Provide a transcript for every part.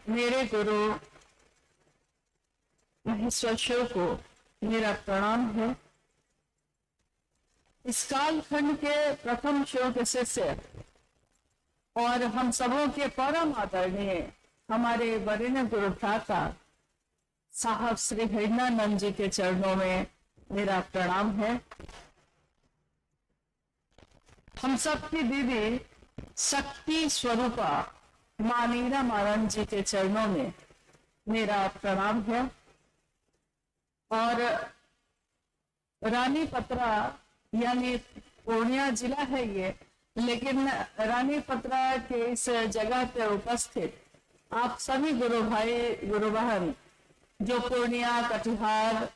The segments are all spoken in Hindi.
मेरे गुरु महेश्वर शिव को मेरा प्रणाम है। इस कालखंड के प्रथम शिव के शिष्य और हम सबों के परम आदरणीय हमारे वरिष्ठ गुरु भ्राता साहब श्री हरिनानंद जी के चरणों में मेरा प्रणाम है। हम सबकी दीदी शक्ति स्वरूपा मां नीरा महाराज जी के चरणों में मेरा प्रणाम है। और रानी पत्रा यानी पूर्णिया जिला है ये, लेकिन रानी पत्रा के इस जगह पे उपस्थित आप सभी गुरु भाई गुरु बहन जो पूर्णिया, कटिहार,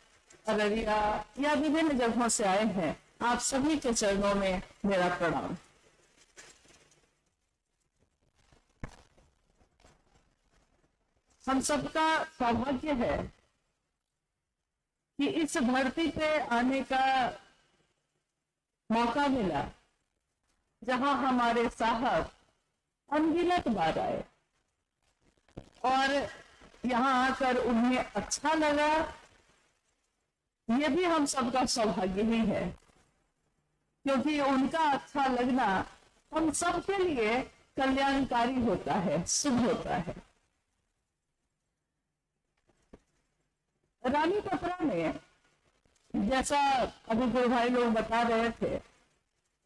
अररिया या विभिन्न जगहों से आए हैं, आप सभी के चरणों में मेरा प्रणाम। हम सबका सौभाग्य है कि इस धरती पे आने का मौका मिला जहां हमारे साहब अनगिनत बार आए और यहां आकर उन्हें अच्छा लगा। ये भी हम सबका सौभाग्य ही है, क्योंकि उनका अच्छा लगना हम सबके लिए कल्याणकारी होता है, शुभ होता है। रानी पत्रा में जैसा अभी गुरु भाई लोग बता रहे थे,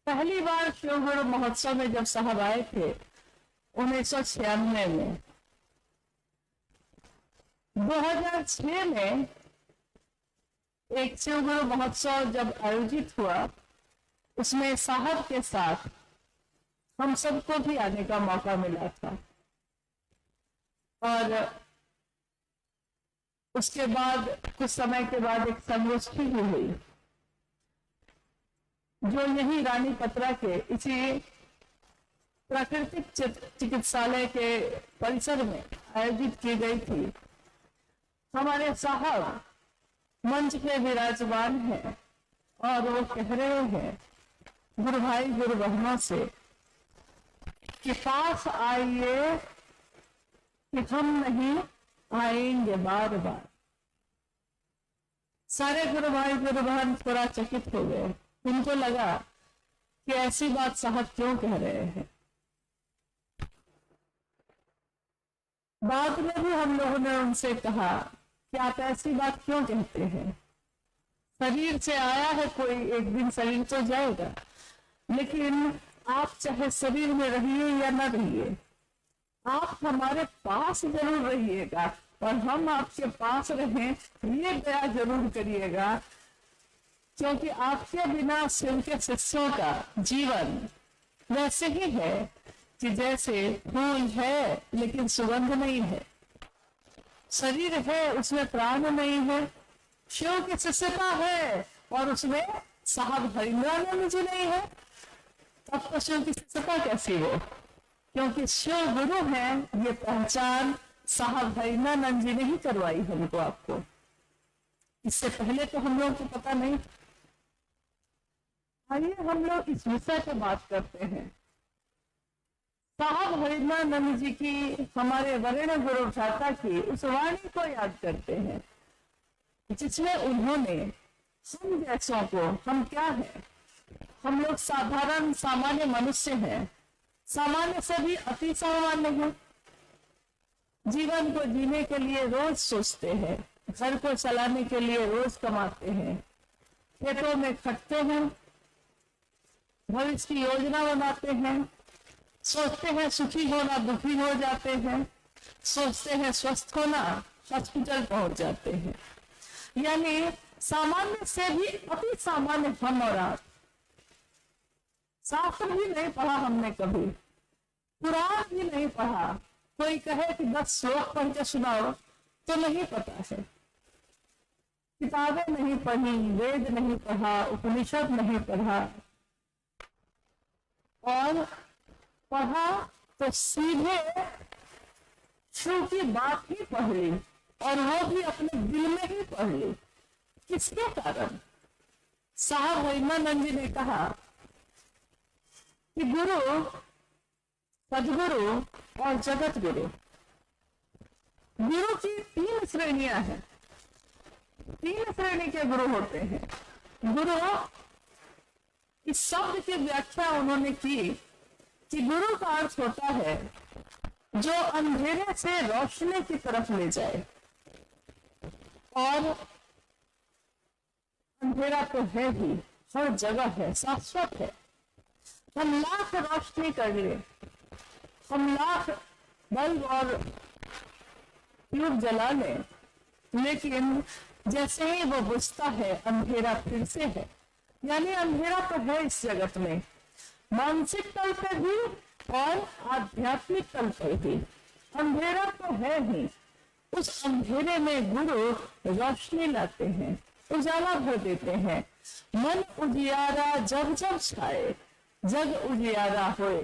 पहली बार शिव गुरु महोत्सव में जब साहब आए थे 1996 में, 2006 में एक शिव गुरु महोत्सव जब आयोजित हुआ, उसमें साहब के साथ हम सबको भी आने का मौका मिला था। और उसके बाद कुछ समय के बाद एक संगोष्ठी भी हुई जो यही रानी पत्रा के इसी प्राकृतिक चिकित्सालय के परिसर में आयोजित की गई थी। हमारे साहब मंच पे विराजमान हैं और वो कह रहे हैं गुरु भाई गुरु बहनों से कि पास आइए कि हम नहीं आएंगे बार बार। सारे गुरु भाई गुरु बहन थोड़ा चकित हो गए। उनको लगा कि ऐसी बात साहब क्यों कह रहे हैं। बाद में भी हम लोगों ने उनसे कहा कि आप ऐसी बात क्यों कहते हैं। शरीर से आया है कोई, एक दिन शरीर तो जाएगा, लेकिन आप चाहे शरीर में रहिए या न रहिए, आप हमारे पास जरूर रहिएगा और हम आपके पास रहें ये दया जरूर करिएगा, क्योंकि आपके बिना शिव के शिष्यों का जीवन वैसे ही है कि जैसे फूल है लेकिन सुगंध नहीं है, शरीर है उसमें प्राण नहीं है, शिव की शिष्यता है और उसमें साहब हरिनानंद जी नहीं है, तब तो शिव की शिष्यता कैसी हो। क्योंकि शिव गुरु हैं, ये पहचान साहब हरिनानंद जी ने ही करवाई हमको आपको। इससे पहले तो हम लोगों को पता नहीं। आइए हम लोग इस विषय पे बात करते हैं। साहब हरिनानंद जी की, हमारे वरिष्ठ गुरु भ्राता की उस वाणी को याद करते हैं जिसमें उन्होंने हम जैसों को, हम क्या है, हम लोग साधारण सामान्य मनुष्य हैं, सामान्य से भी अति सामान्य हैं, जीवन को जीने के लिए रोज सोचते हैं, घर को चलाने के लिए रोज कमाते हैं, खेतों में खटते हैं, भविष्य की योजना बनाते हैं, सोचते हैं सुखी होना, दुखी हो जाते हैं, सोचते हैं स्वस्थ होना, हॉस्पिटल पहुंच जाते हैं। यानी सामान्य से भी अति सामान्य हम और आप। शास्त्र भी नहीं पढ़ा हमने कभी, कुरान भी नहीं पढ़ा। कोई कहे कि 10 श्लोक पढ़ के सुनाओ तो नहीं पता है। किताबें नहीं पढ़ी, वेद नहीं पढ़ा, उपनिषद नहीं पढ़ा, और पढ़ा तो सीधे शिव की बात ही पढ़ ली, और वो भी अपने दिल में ही पढ़ ली। किसके कारण? साहब हरिनानंद जी ने कहा कि गुरु, सदगुरु और जगत गुरु गुरु की 3 श्रेणियां हैं, 3 श्रेणी के गुरु होते हैं। गुरु, इस शब्द की व्याख्या उन्होंने की कि गुरु का अर्थ होता है जो अंधेरे से रोशनी की तरफ ले जाए। और अंधेरा तो है ही, हर जगह है, शाश्वत है। हम लाख रोशनी कर ले, हम लाख बल्ब और ट्यूब जला ले, लेकिन जैसे ही वो बुझता है अंधेरा फिर से है। यानी अंधेरा तो है इस जगत में, मानसिक तल पर भी और आध्यात्मिक तल पर भी अंधेरा तो है ही। उस अंधेरे में गुरु रोशनी लाते हैं, उजाला भर देते हैं। मन उजियारा जब जब छाए, जग उजियारा होए।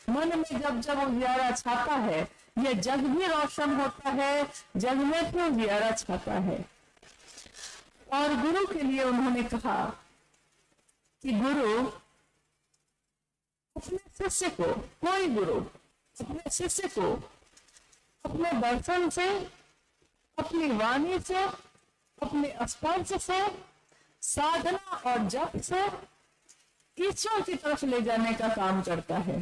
मन में जब जब उजियारा छाता है, ये जग भी रोशन होता है, जग में भी उजियारा छाता है। और गुरु के लिए उन्होंने कहा कि गुरु अपने शिष्य को, कोई गुरु अपने शिष्य को अपने दर्शन से, अपनी वाणी से, अपने स्पर्श से, साधना और जप से ईश्वर की तरफ ले जाने का काम करता है।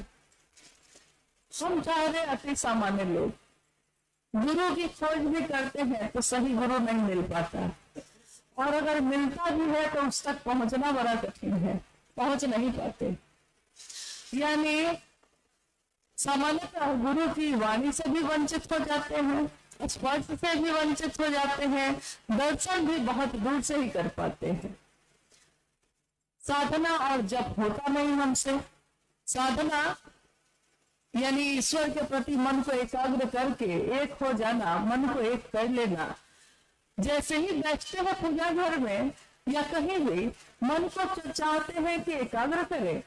हम चाहे अति सामान्य लोग गुरु की खोज भी करते हैं तो सही गुरु नहीं मिल पाता, और अगर मिलता भी है तो उस तक पहुंचना बड़ा कठिन है, पहुंच नहीं पाते। यानी सामान्यतः गुरु की वाणी से भी वंचित हो जाते हैं, स्पर्श से भी वंचित हो जाते हैं, दर्शन भी बहुत दूर से ही कर पाते हैं। साधना और जप होता नहीं हमसे। साधना यानी ईश्वर के प्रति मन को एकाग्र करके एक हो जाना, मन को एक कर लेना। जैसे ही बैठते हैं पूजा घर में या कहीं भी, मन को चाहते हैं कि एकाग्र करें,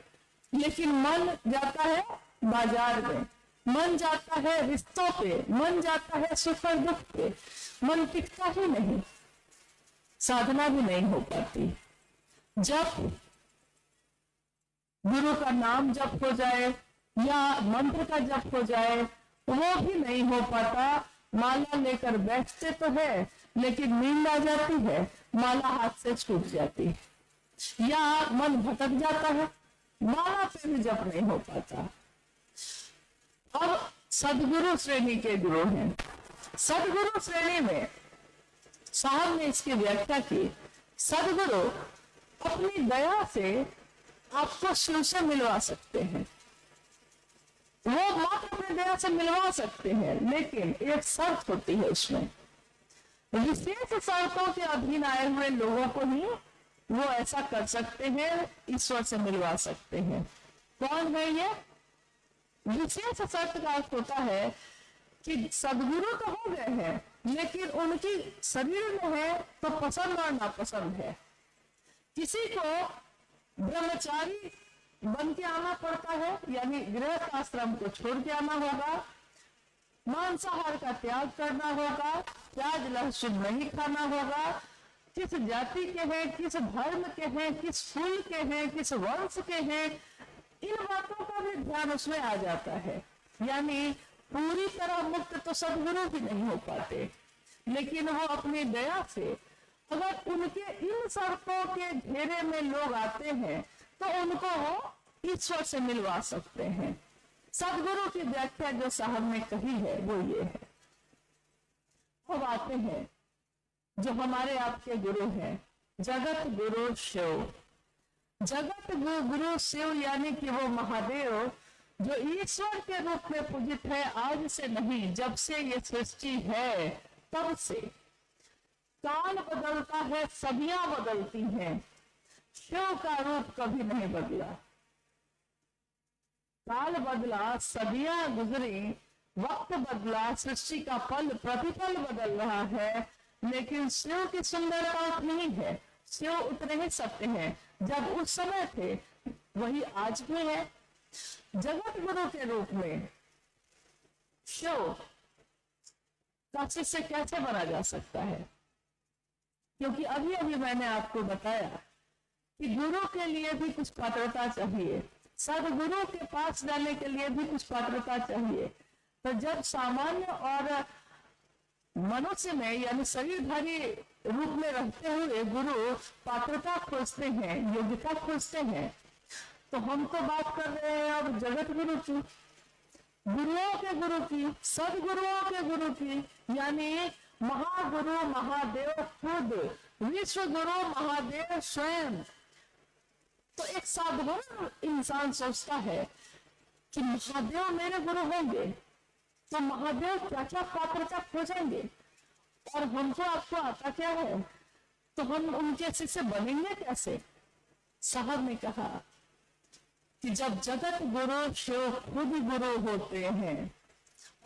लेकिन मन जाता है बाजार में, मन जाता है रिश्तों पे, मन जाता है सुख और दुख पे, मन टिकता ही नहीं, साधना भी नहीं हो पाती। जब गुरु का नाम जप हो जाए या मंत्र का जप हो जाए, वो भी नहीं हो पाता। माला लेकर बैठते तो है, लेकिन नींद आ जाती है, माला हाथ से छूट जाती है, या मन भटक जाता है, माला पे भी जप नहीं हो पाता। अब सदगुरु श्रेणी के गुरु हैं। सदगुरु श्रेणी में साहब ने इसकी व्याख्या की, सदगुरु अपनी दया से आपको शिव से मिलवा सकते हैं। वो मात्र अपनी दया से मिलवा सकते हैं, लेकिन एक शर्त होती है उसमें। विशेष शर्तों के अधीन आए हुए लोगों को ही वो ऐसा कर सकते हैं, ईश्वर से मिलवा सकते हैं। कौन है ये? विशेष शर्त का अर्थ होता है कि सदगुरु तो हो गए हैं, लेकिन उनकी शरीर में है तो पसंद और नापसंद है। किसी को ब्रह्मचारी बन के आना पड़ता है, यानी गृहस्थ आश्रम को छोड़ के आना होगा, मांसाहार का त्याग करना होगा, प्याज लहसुन नहीं खाना होगा, किस जाति के हैं, किस धर्म के हैं, किस कुल के हैं, किस वंश के हैं, इन बातों का भी ध्यान उसमें आ जाता है। यानी पूरी तरह मुक्त तो सदगुरु भी नहीं हो पाते, लेकिन वो अपनी दया से अगर उनके इन शर्तों के घेरे में लोग आते हैं तो उनको वो ईश्वर से मिलवा सकते हैं। सदगुरु की व्याख्या जो साहब ने कही है वो ये है। अब आते हैं जो हमारे आपके गुरु हैं, जगत गुरु शिव। जगत गुरु शिव यानी कि वो महादेव जो ईश्वर के रूप में पूजित है, आज से नहीं, जब से ये सृष्टि है तब से। काल बदलता है, सदियां बदलती हैं, शिव का रूप कभी नहीं बदला। काल बदला, सदियां गुजरी, वक्त बदला, सृष्टि का पल प्रतिपल बदल रहा है, लेकिन शिव की सुंदरता उतनी है, शिव उतने ही सत्य हैं। जब उस समय थे वही आज भी है। जगत गुरु के रूप में शिव का शिष्य कैसे बना जा सकता है? क्योंकि अभी अभी मैंने आपको बताया कि गुरु के लिए भी कुछ पात्रता चाहिए, सदगुरु के पास जाने के लिए भी कुछ पात्रता चाहिए। तो जब सामान्य और मनुष्य में यानी शरीरधारी रूप में रहते हुए गुरु पात्रता खोजते हैं, योग्यता खोजते हैं। तो हम तो बात कर रहे हैं अब जगत गुरु की, गुरुओं के गुरु की, सदगुरुओं के गुरु की, यानी महागुरु महादेव खुद, विश्व गुरु महादेव स्वयं। तो एक साधारण इंसान सोचता है कि महादेव मेरे गुरु होंगे तो महादेव क्या क्या पात्रता खोजेंगे और हमको आपको आता क्या है, तो हम उनके शिष्य बनेंगे कैसे। साहब ने कहा कि जब जगत गुरु शिव खुद गुरु होते हैं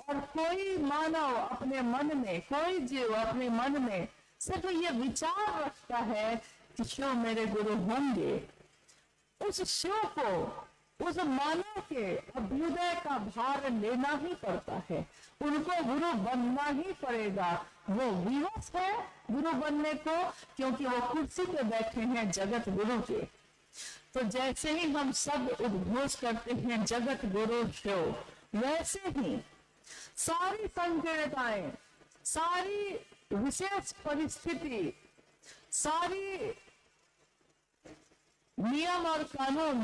और कोई मानव अपने मन में, कोई जीव अपने मन में सिर्फ ये विचार रखता है कि शिव मेरे गुरु होंगे, उस शिव को, उस मानव के अभ्युदय का भार लेना ही पड़ता है, उनको गुरु बनना ही पड़ेगा। वो विवश है गुरु बनने को, क्योंकि वो कुर्सी पे बैठे हैं जगत गुरु के। तो जैसे ही हम सब उद्घोष करते हैं जगत गुरु शिव, वैसे ही सारी संकीर्णताएं, सारी विशेष परिस्थिति, सारी नियम और कानून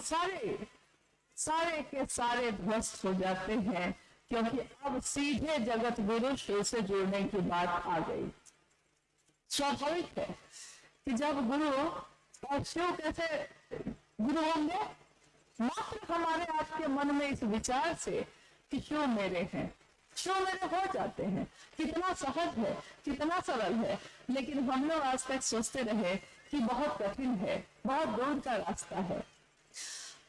सारे के सारे ध्वस्त हो जाते हैं, क्योंकि अब सीधे जगत गुरु शिव से जुड़ने की बात आ गई। स्वाभाविक है कि जब गुरु और शिव कैसे गुरु होंगे, मात्र हमारे आपके मन में इस विचार से कि शिव मेरे हैं, शिव मेरे हो जाते हैं। कितना सहज है, कितना सरल है, लेकिन हम लोग आज तक सोचते रहे कि बहुत कठिन है, बहुत दूर का रास्ता है।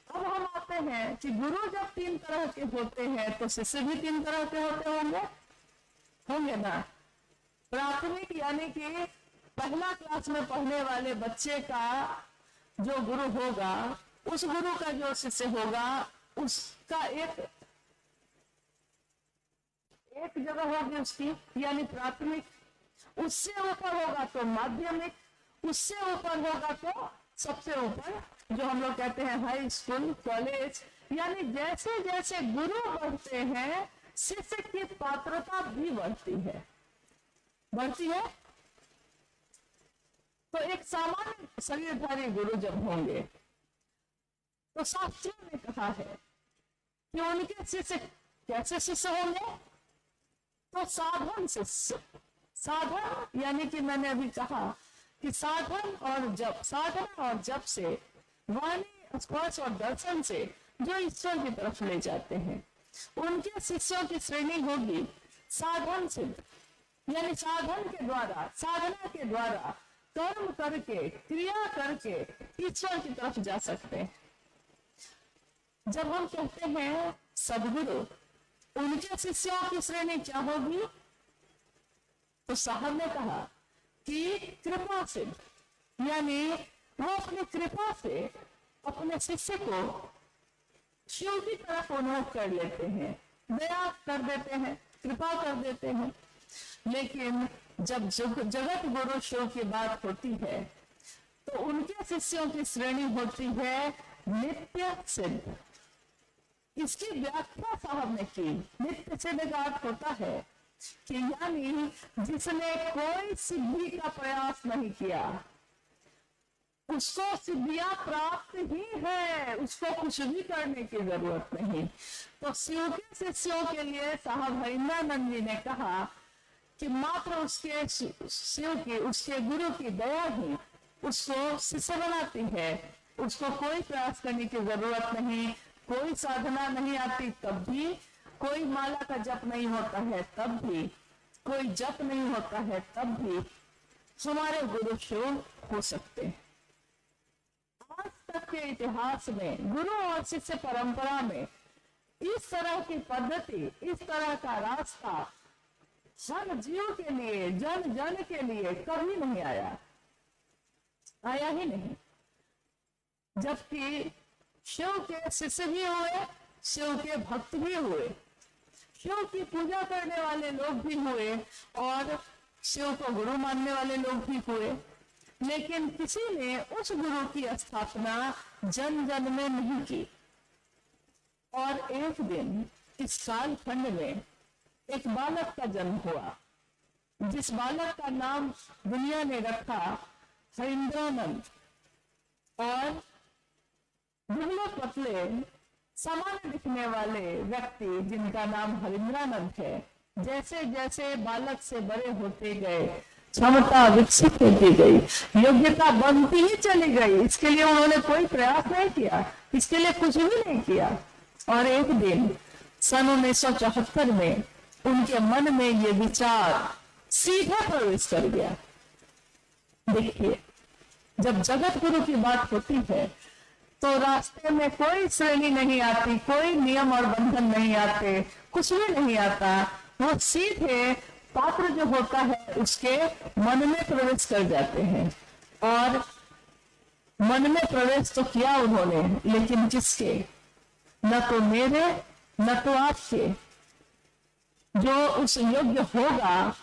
अब हम आते हैं कि गुरु जब 3 तरह के होते हैं तो शिष्य भी 3 तरह के होंगे ना। प्राथमिक यानी कि पहला क्लास में पढ़ने वाले बच्चे का जो गुरु होगा, उस गुरु का जो शिष्य होगा, उसका एक जगह होगी उसकी, यानी प्राथमिक। उससे ऊपर होगा तो माध्यमिक, उससे ऊपर होगा तो सबसे ऊपर, जो हम लोग कहते हैं हाई स्कूल, कॉलेज। यानी जैसे जैसे गुरु बढ़ते हैं शिष्य की पात्रता भी बढ़ती है। तो एक सामान्य शरीरधारी गुरु जब होंगे तो शास्त्रों ने कहा है कि उनके शिष्य कैसे शिष्य होंगे, तो साधन शिष्य। साधन यानी कि मैंने अभी कहा कि साधन और जप से, वाणी स्पर्श और दर्शन से जो ईश्वर की तरफ ले जाते हैं, उनके शिष्यों की श्रेणी होगी साधन सिद्ध, यानी साधन के द्वारा, साधना के द्वारा कर्म करके, क्रिया करके ईश्वर की तरफ जा सकते हैं। जब हम कहते हैं सदगुरु, उनके शिष्यों की श्रेणी क्या होगी, तो साहब ने कहा कि कृपा सिद्ध, यानी वो अपनी कृपा से अपने शिष्य को शिव की तरफ उन्मुख कर लेते हैं, दया कर देते हैं, कृपा कर देते हैं। लेकिन जब जगत गुरु शिव की बात होती है तो उनके शिष्यों की श्रेणी होती है नित्य सिद्ध। इसकी व्याख्या साहब ने की। नित्य सिद्ध का अर्थ होता है कि यानी जिसने कोई सिद्धि का प्रयास नहीं किया, उसको सिद्धियां प्राप्त ही है, उसको कुछ भी करने की जरूरत नहीं। तो शिव के शिष्यों के लिए साहब हरिंद्रानंद जी ने कहा कि मात्र उसके शिव की, उसके गुरु की दया ही उसको शिष्य बनाती है। उसको कोई प्रयास करने की जरूरत नहीं, कोई साधना नहीं आती तब भी, कोई माला का जप नहीं होता है तब भी, कोई जप नहीं होता है तब भी हमारे गुरु शिव हो सकते हैं। आज तक के इतिहास में गुरु और शिष्य परंपरा में इस तरह की पद्धति, इस तरह का रास्ता हर जीव के लिए, जन जन के लिए कभी नहीं आया ही नहीं। जबकि शिव के शिष्य भी हुए, शिव के भक्त भी हुए, शिव की पूजा करने वाले लोग भी हुए और शिव को गुरु मानने वाले लोग भी हुए, लेकिन किसी ने उस गुरु की स्थापना जन जन में नहीं की। और एक दिन इस कालखंड में एक बालक का जन्म हुआ जिस बालक का नाम दुनिया ने रखा हरिंद्रानंद, और दुबले पतले सामान्य दिखने वाले व्यक्ति जिनका नाम हरिंद्रानंद है, जैसे जैसे बालक से बड़े होते गए, क्षमता विकसित होती गई, योग्यता बनती ही चली गई। इसके लिए उन्होंने कोई प्रयास नहीं किया, इसके लिए कुछ भी नहीं किया। और एक दिन सन 1974 में उनके मन में ये विचार सीधा प्रवेश कर गया। देखिए, जब जगत गुरु की बात होती है तो रास्ते में कोई श्रेणी नहीं आती, कोई नियम और बंधन नहीं आते, कुछ भी नहीं आता। वो सीधे पात्र जो होता है उसके मन में प्रवेश कर जाते हैं। और मन में प्रवेश तो किया उन्होंने, लेकिन किसके? न तो मेरे, न तो आपके। जो उस योग्य होगा,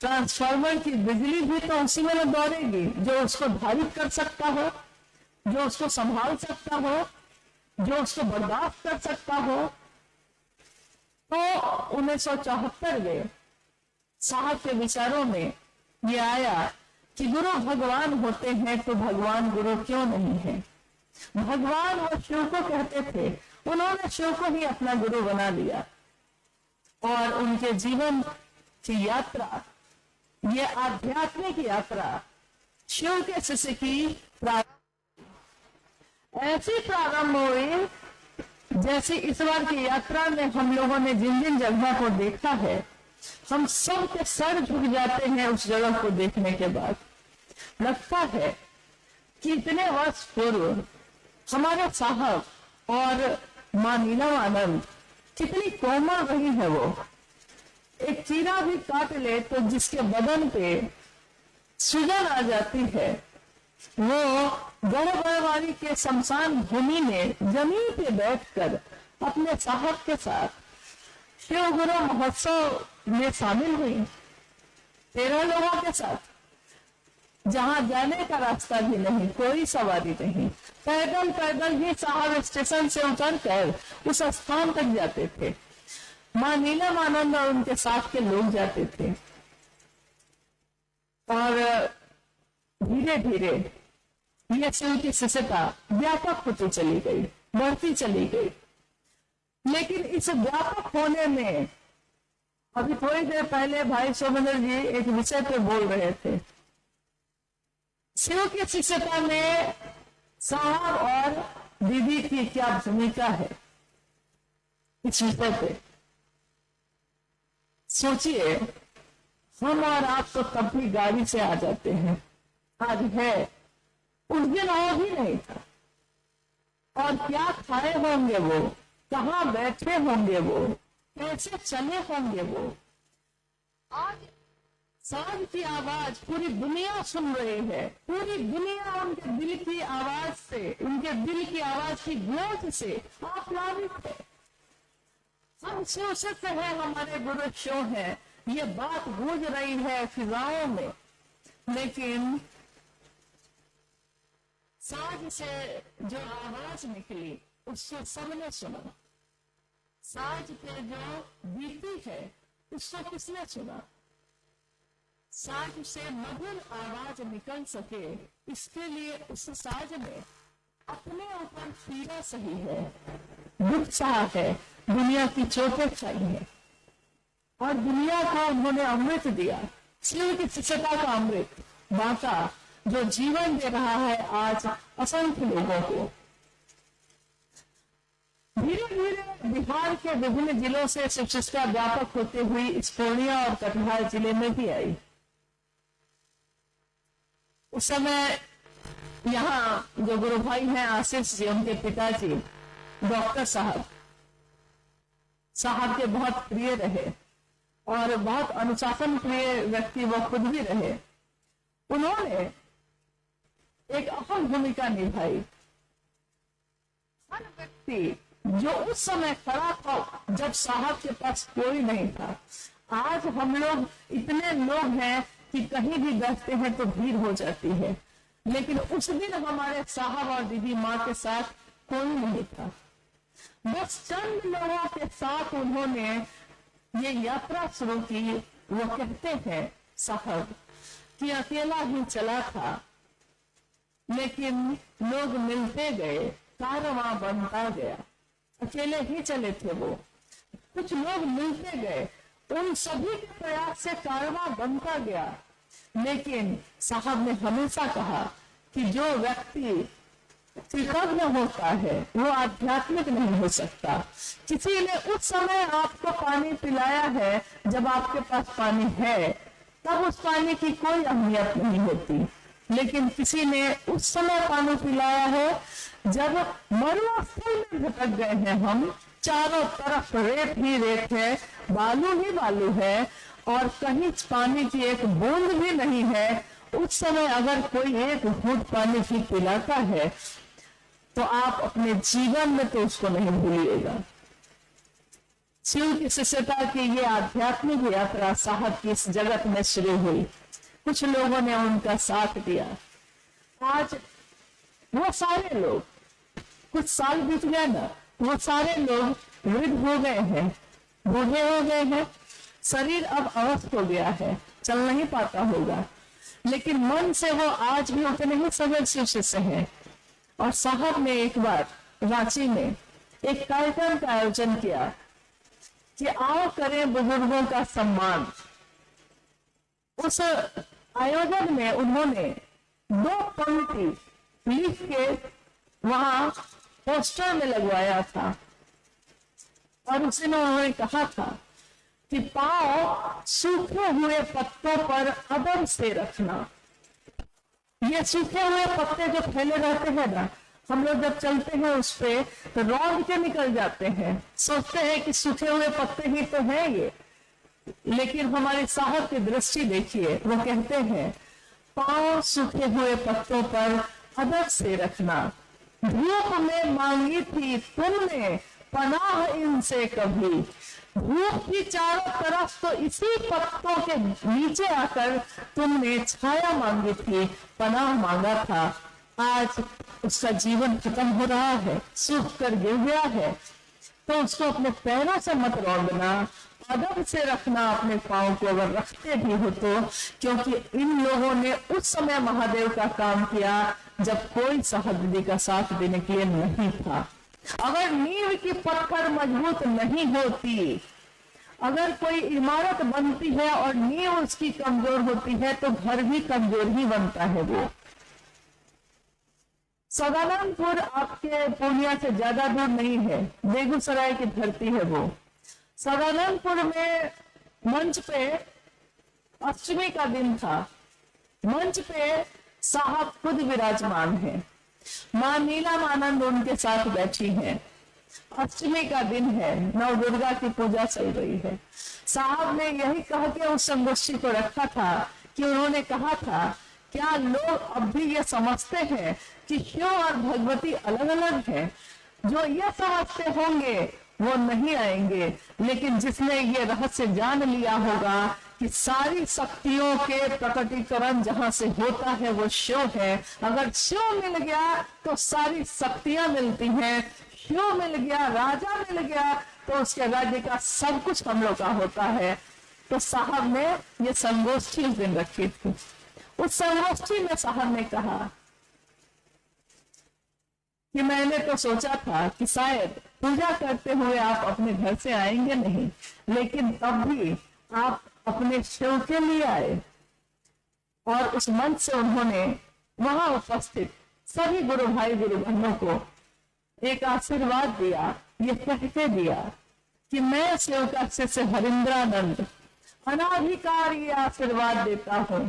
ट्रांसफार्मर की बिजली भी तो उसी में न दौड़ेगी, जो उसको धारित कर सकता हो, जो उसको संभाल सकता हो, जो उसको बर्दाश्त कर सकता हो। तो 1974 में साहब के विचारों में ये आया कि गुरु भगवान होते हैं तो भगवान गुरु क्यों नहीं है? भगवान वो शिव को कहते थे, उन्होंने शिव को ही अपना गुरु बना लिया। और उनके जीवन की यात्रा, ये आध्यात्मिक यात्रा शिव के शिष्य की ऐसी प्रारंभ हुई जैसे इस बार की यात्रा में हम लोगों ने जिन जिन जगह को देखा है, हम सब के सर झुक जाते हैं उस जगह को देखने के बाद। लगता है कि इतने वर्ष पूर्व हमारे साहब और मां नीलम कितनी कोमल रही है। वो एक चीरा भी काट ले तो जिसके बदन पे सूजन आ जाती है, वो गढ़वारी के शमशान भूमि में जमीन पे बैठकर अपने साहब के साथ शिव गुरु महोत्सव में शामिल हुई, 13 लोगों के साथ। जहां जाने का रास्ता भी नहीं, कोई सवारी नहीं, पैदल पैदल ही साहब स्टेशन से उतरकर उस स्थान तक जाते थे। मां नीलम आनंद और उनके साथ के लोग जाते थे। और धीरे धीरे ये शिव की शिष्यता व्यापक होती चली गई, बढ़ती चली गई। लेकिन इस व्यापक होने में अभी थोड़ी देर पहले भाई सोमेंद्र जी एक विषय पे बोल रहे थे। शिव की शिष्यता में साहब और दीदी की क्या भूमिका है इस विषय पे सोचिए। हम और आप तो तब भी गाड़ी से आ जाते हैं, आज है, उस दिन वो भी नहीं था। और क्या खाए होंगे वो, कहाँ बैठे होंगे वो, कैसे चले होंगे वो। आज सांझ की आवाज पूरी दुनिया सुन रही है, पूरी दुनिया उनके दिल की आवाज से, उनके दिल की आवाज की गूंज से आप्लावित है। हम शिव है, हमारे गुरु शिव है, ये बात गूंज रही है फिजाओं में। लेकिन साज से जो आवाज निकली उसको सबने सुना, साज पे जो बीती है उसको किसने सुना? साज से मधुर आवाज निकल सके, इसके लिए उस साज ने अपने ऊपर पीड़ा सही है, दुख सहा है, दुनिया की चोटें खाई है, और दुनिया को उन्होंने अमृत दिया। शिव की शिष्यता का अमृत बांटा, जो जीवन दे रहा है आज असंख्य लोगों को। धीरे धीरे बिहार के विभिन्न जिलों से शिव शिष्यता व्यापक होते हुई इस पूर्णिया और कटिहार जिले में भी आई। उस समय यहाँ जो गुरु भाई हैं आशीष जी, उनके पिताजी डॉक्टर साहब के बहुत प्रिय रहे और बहुत अनुशासन प्रिय व्यक्ति वो खुद भी रहे। उन्होंने एक अहम भूमिका निभाई। हर व्यक्ति जो उस समय खड़ा था जब साहब के पास कोई नहीं था, आज हम लोग इतने लोग हैं कि कहीं भी बैठते हैं तो भीड़ हो जाती है, लेकिन उस दिन हमारे साहब और दीदी माँ के साथ कोई नहीं था। बस चंद लोगों के साथ उन्होंने ये यात्रा शुरू की। वो कहते हैं साहब कि अकेला ही चला था, लेकिन लोग मिलते गए, कारवां बनता गया। अकेले ही चले थे वो, कुछ लोग मिलते गए, उन सभी के प्रयास से कारवां बनता गया। लेकिन साहब ने हमेशा कहा कि जो व्यक्ति कृतज्ञ होता है वो आध्यात्मिक नहीं हो सकता। किसी ने उस समय आपको पानी पिलाया है, जब आपके पास पानी है तब उस पानी की कोई अहमियत नहीं होती, लेकिन किसी ने उस समय पानी पिलाया है जब मरुस्थल में भटक गए हैं हम, चारों तरफ रेत ही रेत है, बालू ही बालू है और कहीं पानी की एक बूंद भी नहीं है। उस समय अगर कोई एक घूंट पानी भी पिलाता है तो आप अपने जीवन में तो उसको नहीं भूलिएगा। शिव की शिष्यता की ये आध्यात्मिक यात्रा साहब की इस जगत में शुरू हुई। कुछ लोगों ने उनका साथ दिया। आज वो सारे लोग, कुछ साल बीत गए ना, वो सारे लोग वृद्ध हो गए हैं, बूढ़े हो गए हैं, शरीर अब अवस्थ हो गया है, चल नहीं पाता होगा, लेकिन मन से वो आज भी उतने ही सजग शिष्य से हैं। और साहब ने एक बार रांची में एक कार्यक्रम का आयोजन किया कि आओ करें बुजुर्गों का सम्मान। उस आयोजन में उन्होंने 2 पंक्ति लिख के वहां पोस्टर में लगवाया था और उसी में उन्होंने कहा था कि पांव सूखे हुए पत्तों पर अदब से रखना। ये सूखे हुए पत्ते जो फैले रहते हैं ना, हम लोग जब चलते हैं उस पे तो रौंद के निकल जाते हैं, सोचते हैं कि सूखे हुए पत्ते ही तो हैं ये, लेकिन हमारे साहब की दृष्टि देखिए, वो कहते हैं पांव सूखे हुए पत्तों पर अदब से रखना। धूप में मांगी थी तुमने पनाह इनसे कभी, धूप की चारों तरफ तो इसी पत्तों के नीचे आकर तुमने छाया मांगी थी, पनाह मांगा था। आज उसका जीवन खत्म हो रहा है, सूख कर गिर गया है, तो उसको अपने पैरों से मत रौंदना, अदब से रखना अपने पांव को, अगर रखते भी हो तो, क्योंकि इन लोगों ने उस समय महादेव का काम किया जब कोई साहब का साथ देने के लिए नहीं था। अगर नींव की पत्थर मजबूत नहीं होती, अगर कोई इमारत बनती है और नींव उसकी कमजोर होती है तो घर भी कमजोर ही बनता है। वो सदानंदपुर आपके पूर्णिया से ज्यादा दूर नहीं है, बेगूसराय की धरती है वो। सदानंदपुर में मंच पे अष्टमी का दिन था, मंच पे साहब खुद विराजमान है, मां नीलमानंद उनके साथ बैठी हैं। अष्टमी का दिन है, नव दुर्गा की पूजा चल रही है। साहब ने यही कह के उस संगोष्ठी को रखा था कि उन्होंने कहा था, क्या लोग अब भी ये समझते हैं कि शिव और भगवती अलग अलग हैं? जो ये समझते होंगे वो नहीं आएंगे, लेकिन जिसने ये रहस्य जान लिया होगा कि सारी शक्तियों के प्रकटीकरण जहां से होता है वो शिव है। अगर शिव मिल गया तो सारी शक्तियां मिलती हैं, शिव मिल गया, राजा मिल गया तो उसके राज्य का सब कुछ हम लोग का होता है। तो साहब ने ये संगोष्ठी उस दिन रखी थी। उस संगोष्ठी में साहब ने कहा कि मैंने तो सोचा था कि शायद पूजा करते हुए आप अपने घर से आएंगे नहीं, लेकिन तब भी आप अपने शिव के लिए आए। और उस मंच से उन्होंने वहां उपस्थित सभी गुरु भाई गुरु बहनों को एक आशीर्वाद दिया, ये कह के दिया कि मैं शिव का शिष्य हरिंद्रानंद अनाधिकार ये आशीर्वाद देता हूं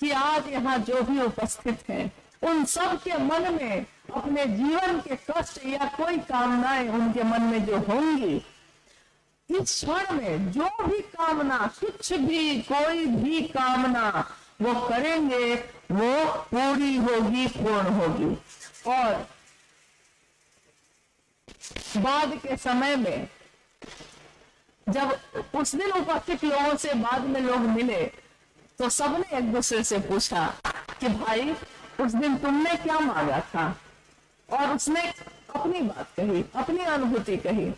कि आज यहाँ जो भी उपस्थित हैं उन सब के मन में अपने जीवन के कष्ट या कोई कामनाएं उनके मन में जो होंगी, इस क्षण में जो भी कामना, कुछ भी कोई भी कामना वो करेंगे वो पूरी होगी, पूर्ण होगी। और बाद के समय में जब उस दिन उपस्थित लोगों से बाद में लोग मिले तो सबने एक दूसरे से पूछा कि भाई उस दिन तुमने क्या मांगा था, और उसने अपनी बात कही, अपनी अनुभूति कही।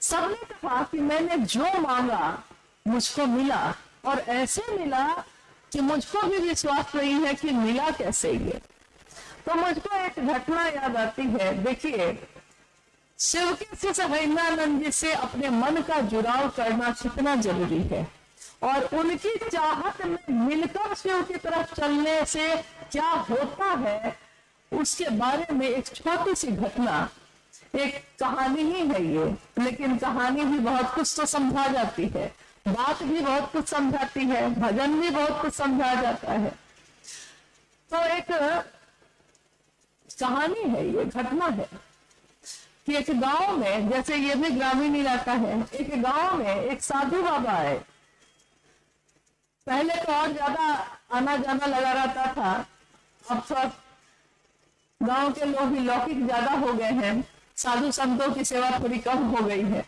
सबने कहा कि मैंने जो मांगा मुझको मिला, और ऐसे मिला कि मुझको भी विश्वास नहीं है कि मिला कैसे ये। तो मुझको एक घटना याद आती है। देखिए, शिव के शिष्य हरिनानंद जी से अपने मन का जुड़ाव करना कितना जरूरी है, और उनकी चाहत में मिलकर शिव की तरफ चलने से क्या होता है उसके बारे में एक छोटी सी घटना, एक कहानी ही है ये, लेकिन कहानी भी बहुत कुछ तो समझा जाती है, बात भी बहुत कुछ समझाती है, भजन भी बहुत कुछ समझा जाता है। तो एक कहानी है, ये घटना है कि एक गांव में, जैसे ये भी ग्रामीण इलाका है, एक गांव में एक साधु बाबा आए। पहले तो और ज्यादा आना जाना लगा रहता था, अब तो गांव के लोग भी लौकिक ज्यादा हो गए हैं, साधु संतों की सेवा थोड़ी कम हो गई है।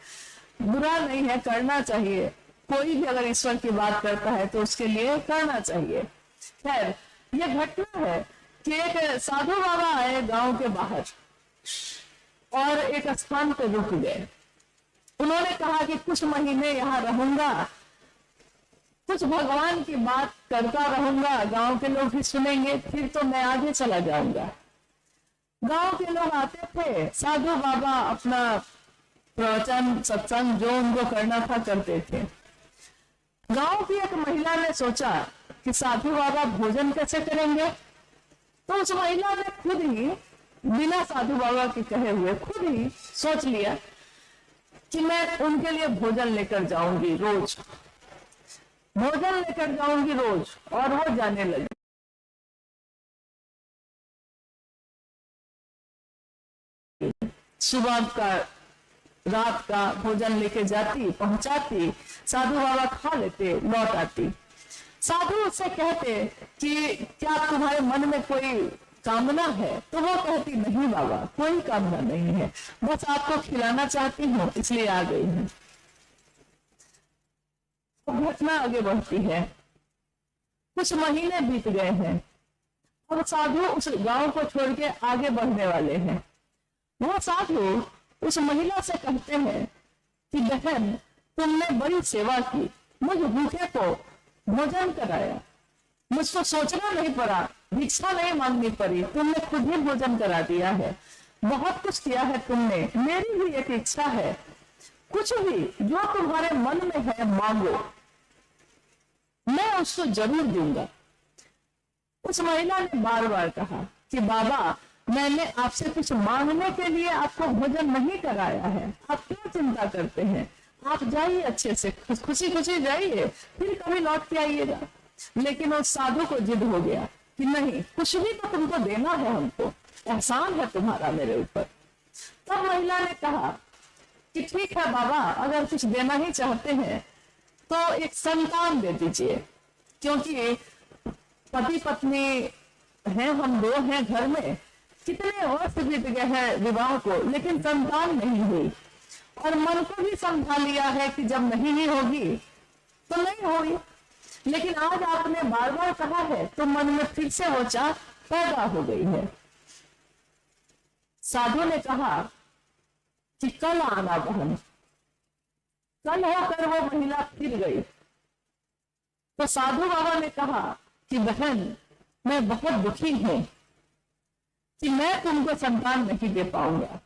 बुरा नहीं है, करना चाहिए, कोई भी अगर ईश्वर की बात करता है तो उसके लिए करना चाहिए। खैर, ये घटना है कि एक साधु बाबा आए गांव के बाहर और एक स्थान पर रुक गए। उन्होंने कहा कि कुछ महीने यहाँ रहूंगा, कुछ भगवान की बात करता रहूंगा, गांव के लोग भी सुनेंगे, फिर तो मैं आगे चला जाऊंगा। गांव के लोग आते थे, साधु बाबा अपना प्रवचन सत्संग जो उनको करना था करते थे। गांव की एक महिला ने सोचा कि साधु बाबा भोजन कैसे करेंगे, तो उस महिला ने खुद ही बिना साधु बाबा के कहे हुए खुद ही सोच लिया कि मैं उनके लिए भोजन लेकर जाऊंगी रोज, भोजन लेकर जाऊंगी रोज। और वो जाने लगी। सुबह का रात का भोजन लेके जाती, पहुंचाती, साधु बाबा खा लेते, लौट आती। साधु उससे कहते कि क्या तुम्हारे मन में कोई कामना है, तो वो कहती नहीं बाबा, कोई कामना नहीं है, बस आपको खिलाना चाहती हूँ इसलिए आ गई हूँ। तो घटना आगे बढ़ती है। कुछ महीने बीत गए हैं, अब साधु उस गांव को छोड़ के आगे बढ़ने वाले हैं। वो साधु उस महिला से कहते हैं कि बहन, तुमने बड़ी सेवा की, मुझ भूखे को भोजन कराया, मुझको सोचना नहीं पड़ा, भिक्षा नहीं मांगनी पड़ी, तुमने खुद ही भोजन करा दिया है, बहुत कुछ किया है तुमने। मेरी भी एक इच्छा है, कुछ भी जो तुम्हारे मन में है मांगो, मैं उसको जरूर दूंगा। उस महिला ने बार बार कहा कि बाबा, मैंने आपसे कुछ मांगने के लिए आपको भोजन नहीं कराया है, आप क्यों चिंता करते हैं, आप जाइए अच्छे से, खुशी खुशी जाइए, फिर कभी लौट के आइएगा। लेकिन उस साधु को जिद हो गया कि नहीं, कुछ भी तो तुमको देना है, हमको एहसान है तुम्हारा मेरे ऊपर। तब महिला ने कहा कि ठीक है बाबा, अगर कुछ देना ही चाहते हैं तो एक संतान दे दीजिए, क्योंकि पति पत्नी हैं, हम दो हैं घर में, कितने वर्ष बीत गए हैं विवाह को, लेकिन संतान नहीं हुई, और मन को भी समझा लिया है कि जब नहीं ही होगी तो नहीं होगी, लेकिन आज आपने बार बार कहा है तो मन में फिर से वो चाह पैदा हो गई है। साधु ने कहा कि कल आना बहन। कल होकर वो महिला फिर गई तो साधु बाबा ने कहा कि बहन, मैं बहुत दुखी हूं कि मैं तुमको संतान नहीं दे पाऊंगा।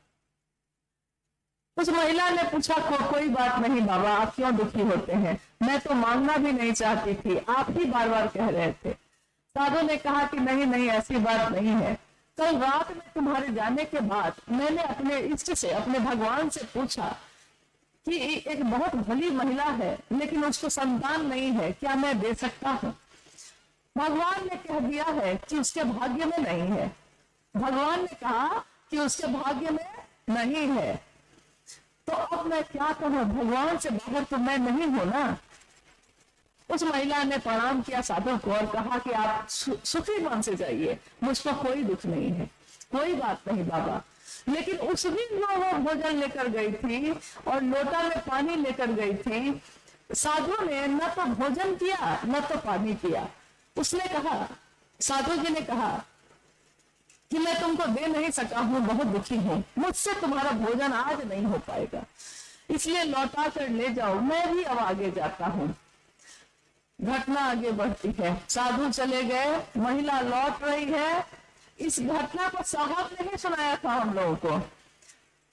उस महिला ने पूछा कोई बात नहीं बाबा, आप क्यों दुखी होते हैं, मैं तो मांगना भी नहीं चाहती थी, आप ही बार बार कह रहे थे। साधु ने कहा कि नहीं नहीं, ऐसी बात नहीं है, कल रात में तुम्हारे जाने के बाद मैंने अपने इष्ट से, अपने भगवान से पूछा कि एक बहुत भली महिला है लेकिन उसको संतान नहीं है, क्या मैं दे सकता हूँ। भगवान ने कह दिया है कि उसके भाग्य में नहीं है। भगवान ने कहा कि उसके भाग्य में नहीं है, तो अब मैं क्या कहूं, भगवान से बाहर तो मैं नहीं हूं ना। उस महिला ने प्रणाम किया साधु को और कहा कि आप सुखी मन से जाइए, मुझको कोई दुख नहीं है, कोई बात नहीं बाबा। लेकिन उस दिन जो वो भोजन लेकर गई थी और लोटा में पानी लेकर गई थी, साधु ने न तो भोजन किया न तो पानी पिया। उसने कहा, साधु जी ने कहा कि मैं तुमको दे नहीं सका हूं, बहुत दुखी हूं, मुझसे तुम्हारा भोजन आज नहीं हो पाएगा, इसलिए लौटा कर ले जाओ, मैं भी अब आगे जाता हूं। घटना आगे बढ़ती है, साधु चले गए, महिला लौट रही है। इस घटना को साहब ने ही सुनाया था हम लोगों को।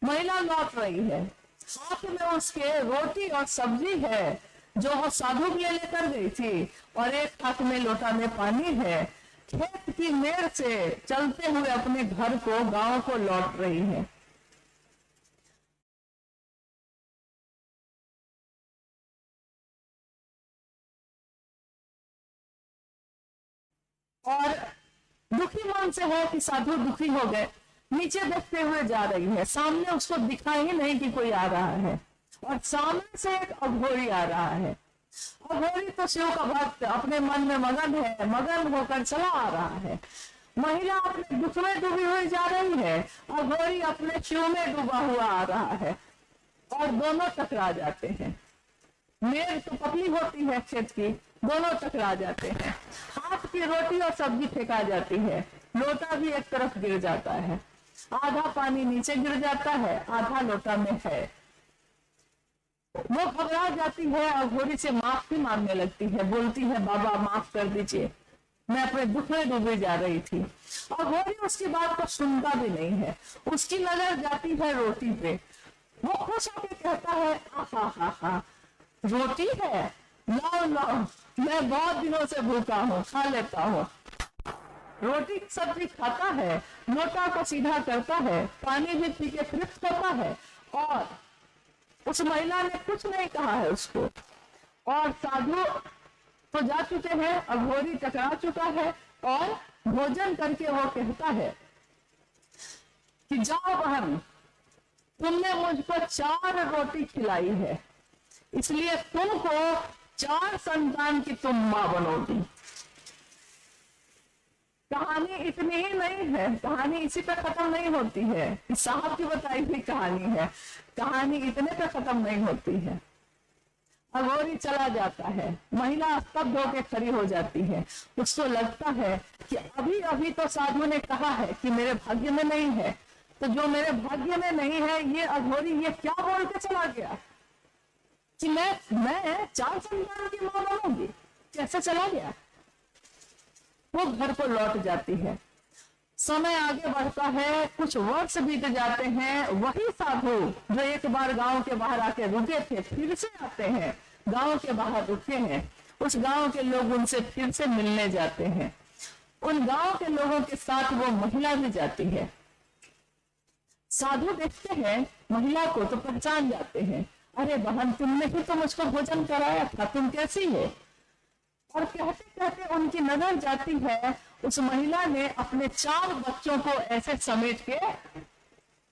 महिला लौट रही है, हाथ में उसके रोटी और सब्जी है जो वो साधु के लिए लेकर गई थी, और एक हाथ में लोटा में पानी है। खेत की मेड़ से चलते हुए अपने घर को, गांव को लौट रही है। और दुखी मन से है कि साधु दुखी हो गए, नीचे देखते हुए जा रही है। सामने उसको दिखा ही नहीं कि कोई आ रहा है, और सामने से एक अघोरी आ रहा है। अघोरी तो शिव का भक्त अपने मन में मगन है, मगन होकर चला आ रहा है। महिला अपने दुख में डूबी हुई जा रही है, अघोरी अपने शिव में डूबा हुआ आ रहा है, और दोनों टकरा जाते हैं। मेड़ तो पतली होती है खेत की, दोनों टकरा जाते हैं। हाथ की रोटी और सब्जी फेंका जाती है, लोटा भी एक तरफ गिर जाता है, आधा पानी नीचे गिर जाता है, आधा लोटा में है। वो घबरा जाती है और घोड़ी से माफी मांगने लगती है, बोलती है बाबा माफ कर दीजिए, मैं अपने दुख में डूबी जा रही थी। और घोड़ी उसकी बात को सुनता भी नहीं है, उसकी नजर जाती है रोटी पे। वो खुश होकर कहता है आहा हा हा, रोटी है, लाओ लाओ, मैं बहुत दिनों से भूखा हूँ, खा लेता हूँ। रोटी सब्जी खाता है, लोटा को सीधा करता है, पानी भी पी के तृप्त होता है, और उस महिला ने कुछ नहीं कहा है उसको। और साधु तो जा चुके हैं, अघोरी टकरा चुका है, और भोजन करके वो कहता है कि जाओ बहन, तुमने मुझको 4 रोटी खिलाई है, इसलिए तुमको 4 संतान की तुम मां बनोगी। कहानी इतनी ही नहीं है, कहानी इसी पे खत्म नहीं होती है, इस साहब की बताई हुई कहानी है, कहानी इतने पे खत्म नहीं होती है। अघोरी चला जाता है, महिला स्तब्ध होकर खड़ी हो जाती है। उसको लगता है कि अभी अभी तो साधु ने कहा है कि मेरे भाग्य में नहीं है, तो जो मेरे भाग्य में नहीं है, ये अघोरी ये क्या बोल के चला गया कि मैं 4 संतान की मां बनूंगी, कैसे चला गया। वो घर को लौट जाती है। समय आगे बढ़ता है, कुछ वर्ष बीत जाते हैं। वही साधु जो एक बार गांव के बाहर आके रुके थे, फिर से आते हैं, गांव के बाहर रुके हैं। उस गांव के लोग उनसे फिर से मिलने जाते हैं। उन गांव के लोगों के साथ वो महिला भी जाती है। साधु देखते हैं महिला को तो पहचान जाते हैं, अरे बहन तुमने ही तो मुझको भोजन कराया था, तुम कैसी है। और कहते कहते उनकी नजर जाती है, उस महिला ने अपने 4 बच्चों को ऐसे समेट के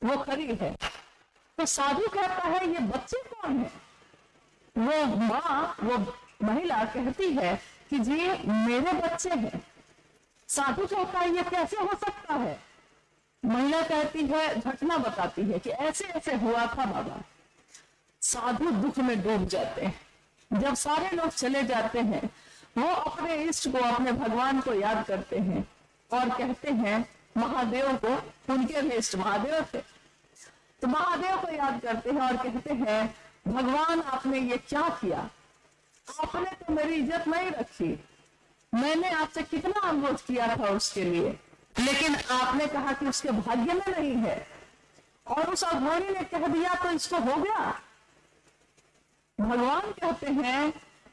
वो खड़ी है। तो साधु कहता है ये बच्चे कौन है। वो माँ, वो महिला कहती है कि जी मेरे बच्चे हैं। साधु कहता है ये कैसे हो सकता है। महिला कहती है, घटना बताती है कि ऐसे ऐसे हुआ था बाबा। साधु दुख में डूब जाते हैं। जब सारे लोग चले जाते हैं, वो अपने इष्ट को, अपने भगवान को याद करते हैं और कहते हैं महादेव को, उनके भी इष्ट महादेव थे, तो महादेव को याद करते हैं और कहते हैं भगवान आपने ये क्या किया, आपने तो मेरी इज्जत नहीं रखी, मैंने आपसे कितना अनुरोध किया था उसके लिए, लेकिन आपने कहा कि उसके भाग्य में नहीं है, और उस अघोरी ने कह दिया तो इसको हो गया। भगवान कहते हैं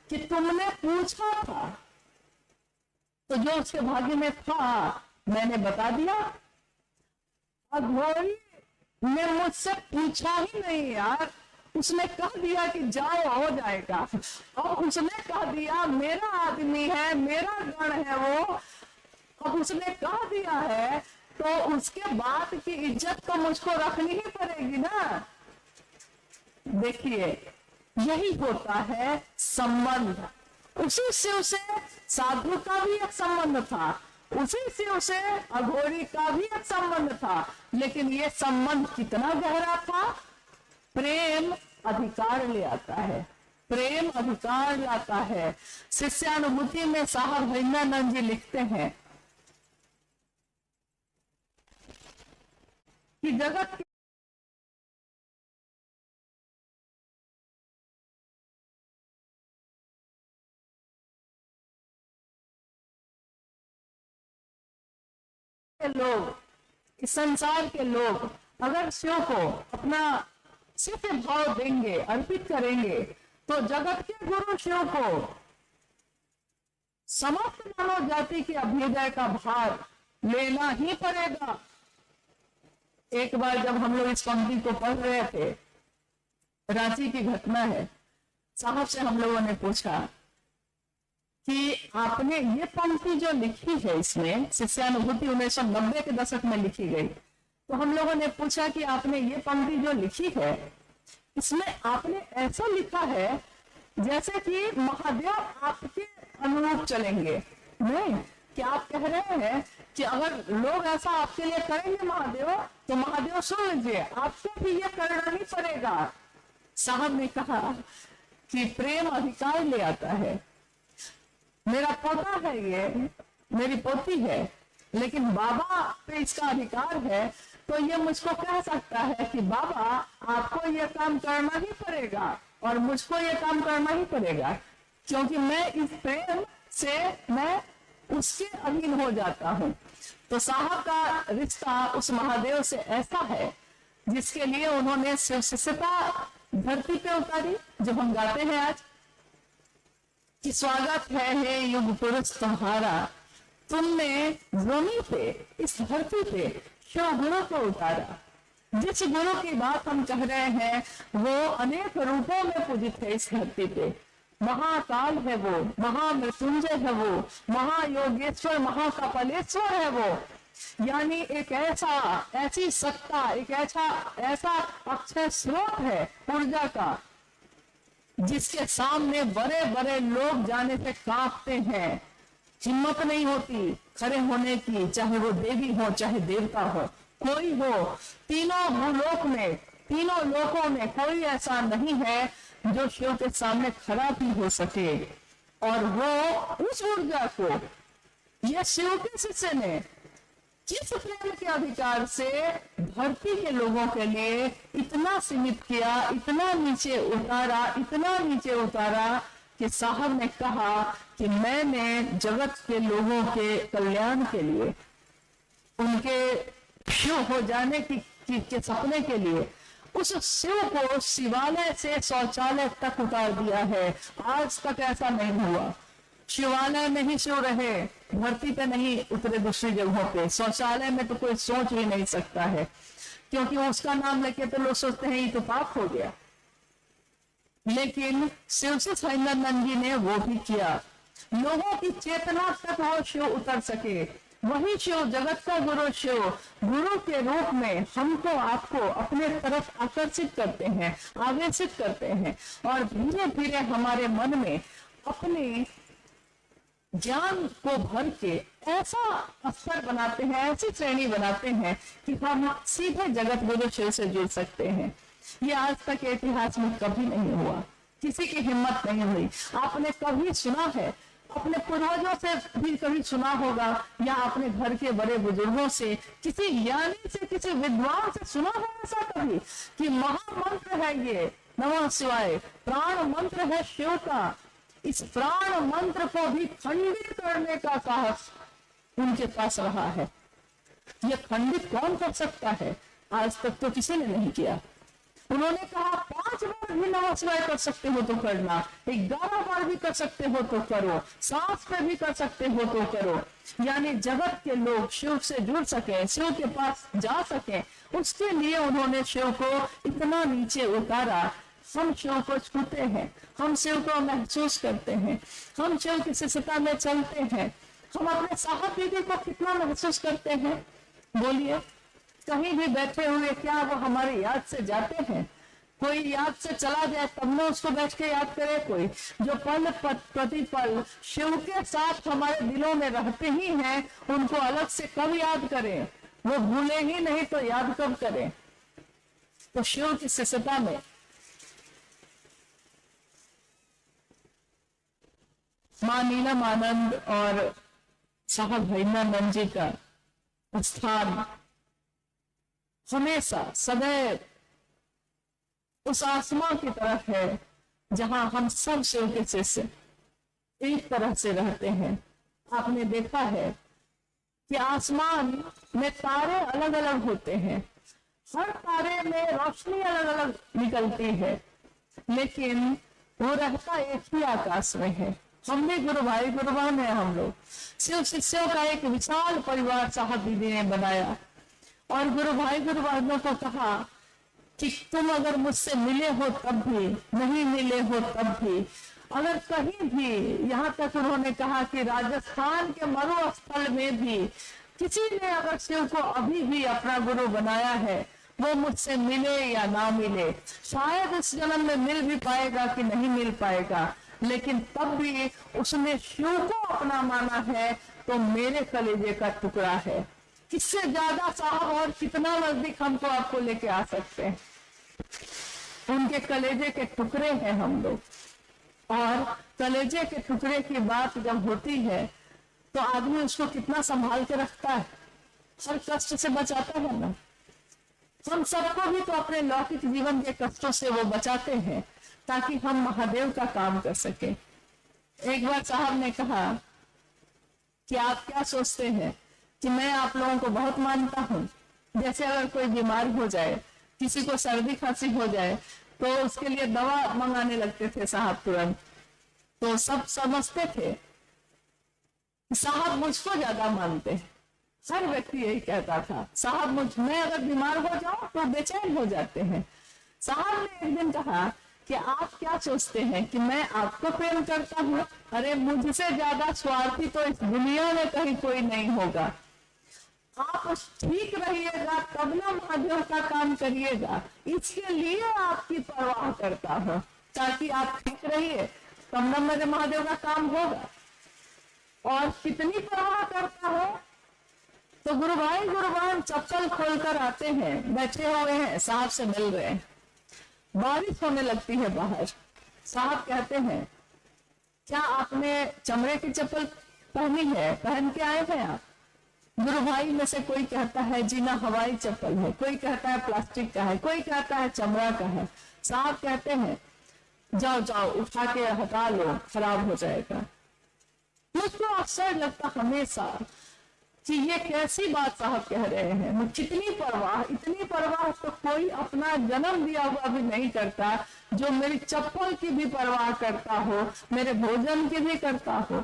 कि तुमने पूछा था, तो जो उसके भाग्य में था मैंने बता दिया। अघोरी ने मुझसे पूछा ही नहीं यार, उसने कह दिया कि जाओ हो जाएगा, और उसने कह दिया मेरा आदमी है, मेरा गण है वो, अब उसने कह दिया है तो उसके बाद की इज्जत तो मुझको रखनी ही पड़ेगी ना। देखिए यही होता है संबंध। उसी से उसे साधु का भी एक संबंध था, उसी से उसे अघोरी का भी एक संबंध था, लेकिन ये संबंध कितना गहरा था। प्रेम अधिकार ले आता है, प्रेम अधिकार लाता है। शिष्यानुभूति में साहब हरिंद्रानंद जी लिखते हैं कि जगत के लोग, इस संसार के लोग अगर शिव को अपना सिद्ध भाव देंगे, अर्पित करेंगे, तो जगत के गुरु शिव को समस्त मानव जाति के अभ्युदय का भार लेना ही पड़ेगा। एक बार जब हम लोग इस पंक्ति को पढ़ रहे थे, रांची की घटना है, साहब से हम लोगों ने पूछा कि आपने ये पंक्ति जो लिखी है, इसमें शिष्यानुभूति 1990 के दशक में लिखी गई, तो हम लोगों ने पूछा कि आपने ये पंक्ति जो लिखी है, इसमें आपने ऐसा लिखा है जैसे कि महादेव आपके अनुरूप चलेंगे। नहीं, कि आप कह रहे हैं कि अगर लोग ऐसा आपके लिए करेंगे महादेव, तो महादेव सुन लीजिए, आपको भी ये करना ही पड़ेगा। साहब ने कहा कि प्रेम अधिकार ले आता है। मेरा पोता है, ये मेरी पोती है, लेकिन बाबा पे इसका अधिकार है, तो ये मुझको कह सकता है कि बाबा आपको ये काम करना ही पड़ेगा और मुझको ये काम करना ही पड़ेगा, क्योंकि मैं इस प्रेम से मैं उसके अधीन हो जाता हूँ। तो साहब का रिश्ता उस महादेव से ऐसा है जिसके लिए उन्होंने शिष्यता धरती पे उतारी, जो हम गाते हैं आज कि स्वागत है हे युग पुरुष तुम्हारा, तुमने भूमि पे, इस धरती पे शिव गुरु को उतारा। जिस गुरु की बात हम कह रहे हैं वो अनेक रूपों में पूजित है इस धरती पे। महाकाल है वो, महामृत्युंजय है वो, महायोगेश्वर, महाकपालेश्वर है वो। यानी एक ऐसी सत्ता, एक ऐसा अक्षय स्रोत है ऊर्जा का, जिसके सामने बड़े बड़े लोग जाने से कांपते हैं, हिम्मत नहीं होती खड़े होने की, चाहे वो देवी हो चाहे देवता हो, कोई हो। तीनों भूलोक में, तीनों लोकों में कोई ऐसा नहीं है जो शिव के सामने खड़ा भी हो सके। और वो उस ऊर्जा को ये शिव के शिष्य ने जिस प्रेम के अधिकार से धरती के लोगों के लिए इतना सीमित किया, इतना नीचे उतारा, इतना नीचे उतारा कि साहब ने कहा कि मैंने जगत के लोगों के कल्याण के लिए, उनके शिव हो जाने के सपने के लिए उस शिव को शिवालय से शौचालय तक उतार दिया है। आज तक ऐसा नहीं हुआ, शिवालय में ही शिव रहे, धरती पे नहीं उतरे दूसरी जगहों पे। शौचालय में तो कोई सोच भी नहीं सकता है, क्योंकि उसका नाम लेके तो लोग सोचते हैं ये तो पाप हो गया। लेकिन शिव से सैंदरानंद जी ने वो भी किया, लोगों की चेतना तक वो शिव उतर सके। वही शिव, जगत का गुरु शिव, गुरु के रूप में हमको आपको अपने तरफ आकर्षित करते हैं, आवेशित करते हैं, और धीरे धीरे हमारे मन में अपने ज्ञान को भर के ऐसा स्तर बनाते हैं, ऐसी श्रेणी बनाते हैं कि हम सीधे जगत गुरु शिव से जुड़ सकते हैं। ये आज तक इतिहास में कभी नहीं हुआ, किसी की हिम्मत नहीं हुई। आपने कभी सुना है, अपने पूर्वजों से भी कभी सुना होगा, या अपने घर के बड़े बुजुर्गों से, किसी ज्ञानी से, किसी विद्वान से सुना है ऐसा कभी कि महामंत्र है ये नमः शिवाय, प्राण मंत्र है शिव का। इस प्राण मंत्र को भी खंडित करने का साहस उनके पास रहा है। ये खंडित कौन कर सकता है? आज तक तो किसी ने नहीं किया। उन्होंने कहा 5 बार भी नमः शिवाय कर सकते हो तो करना, 11 बार भी कर सकते हो तो करो, सांस पे भी कर सकते हो तो करो। यानी जगत के लोग शिव से जुड़ सके, शिव के पास जा सके, उसके लिए उन्होंने शिव को इतना नीचे उतारा। हम शिव को छूते हैं, हम शिव को महसूस करते हैं, हम शिव की शिष्यता में चलते हैं। हम अपने साहब दीदी को कितना महसूस करते हैं? बोलिए, कहीं भी बैठे हुए क्या वो हमारी याद से जाते हैं? कोई याद से चला जाए तब ना उसको बैठ के याद करे कोई? जो पल प्रतिपल शिव के साथ हमारे दिलों में रहते ही हैं, उनको अलग से कब याद करें? वो भूले ही नहीं तो याद कब करें? तो शिव की शिष्यता में मां नीलम आनंद और साहब भैरवानंद जी का स्थान हमेशा सदैव उस आसमां की तरफ है जहां हम सब शिव के शिष्य एक तरह से रहते हैं। आपने देखा है कि आसमान में तारे अलग अलग होते हैं, हर तारे में रोशनी अलग अलग निकलती है, लेकिन वो रहता एक ही आकाश में है। हम भी गुरु भाई गुरु बहन है, हम लोग शिव शिष्यों का एक विशाल परिवार साहब दीदी ने बनाया और गुरु भाई गुरु बहनों को कहा कि तुम अगर मुझसे मिले हो तब भी, नहीं मिले हो तब भी, अगर कहीं भी, यहाँ तक उन्होंने कहा कि राजस्थान के मरुस्थल में भी किसी ने अगर शिव को अभी भी अपना गुरु बनाया है, वो मुझसे मिले या ना मिले, शायद इस जन्म में मिल भी पाएगा कि नहीं मिल पाएगा, लेकिन तब भी उसने शिव को अपना माना है तो मेरे कलेजे का टुकड़ा है। किससे ज्यादा साहब और कितना नजदीक हमको आपको लेके आ सकते हैं? उनके कलेजे के टुकड़े हैं हम लोग। और कलेजे के टुकड़े की बात जब होती है तो आदमी उसको कितना संभाल के रखता है, हर कष्ट से बचाता है ना। हम सबको भी तो अपने लौकिक जीवन के कष्टों से वो बचाते हैं ताकि हम महादेव का काम कर सके। एक बार साहब ने कहा कि आप क्या सोचते हैं कि मैं आप लोगों को बहुत मानता हूँ। जैसे अगर कोई बीमार हो जाए, किसी को सर्दी खांसी हो जाए तो उसके लिए दवा मंगाने लगते थे साहब तुरंत, तो सब समझते थे साहब मुझको ज्यादा मानते हैं। हर व्यक्ति यही कहता था, साहब मैं अगर बीमार हो जाऊं तो बेचैन हो जाते हैं। साहब ने एक दिन कहा कि आप क्या सोचते हैं कि मैं आपको प्रेम करता हूँ? अरे मुझसे ज्यादा स्वार्थी तो इस दुनिया में कहीं कोई नहीं होगा। आप ठीक रहिएगा तब ना महादेव का काम करिएगा, इसके लिए आपकी परवाह करता हूँ, ताकि आप ठीक रहिए तब ना मेरे महादेव का काम होगा। और कितनी परवाह करता हो तो गुरु भाई गुरु बहन चप्पल खोलकर आते हैं, बैठे हुए हैं, साहब से मिल रहे हैं, बारिश होने लगती है बाहर। साहब कहते हैं क्या आपने चमड़े की चप्पल पहनी है, पहन के आए हैं आप? गुरु भाई में से कोई कहता है जी ना हवाई चप्पल है, कोई कहता है प्लास्टिक का है, कोई कहता है चमड़ा का है। साहब कहते हैं जाओ जाओ उठा के हटा लो, खराब हो जाएगा। मुझको आश्चर्य लगता हमेशा कि ये कैसी बात साहब कह रहे हैं। कितनी परवाह, इतनी परवाह तो कोई अपना जन्म दिया हुआ भी नहीं करता, जो मेरी चप्पल की भी परवाह करता हो, मेरे भोजन की भी करता हो,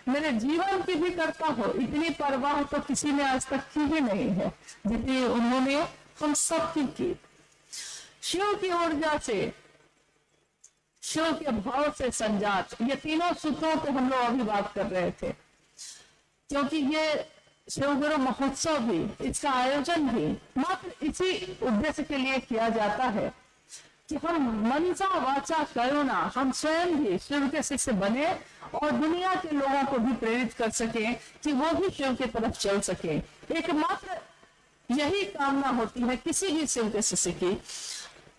मेरे जीवन की भी करता हो। इतनी परवाह तो किसी ने आज तक की ही नहीं है जितनी उन्होंने हम सब की। शिव की ऊर्जा से, शिव के भाव से संजात, ये तीनों सूत्रों पे हम लोग अभी बात कर रहे थे, क्योंकि ये शिव गुरु महोत्सव भी, इसका आयोजन भी मात्र इसी उद्देश्य के लिए किया जाता है कि हम मनसा वाचा करुणा, हम स्वयं भी शिव के शिष्य बने और दुनिया के लोगों को भी प्रेरित कर सके कि वो भी शिव की तरफ चल सके। एकमात्र यही कामना होती है किसी भी शिव के शिष्य की,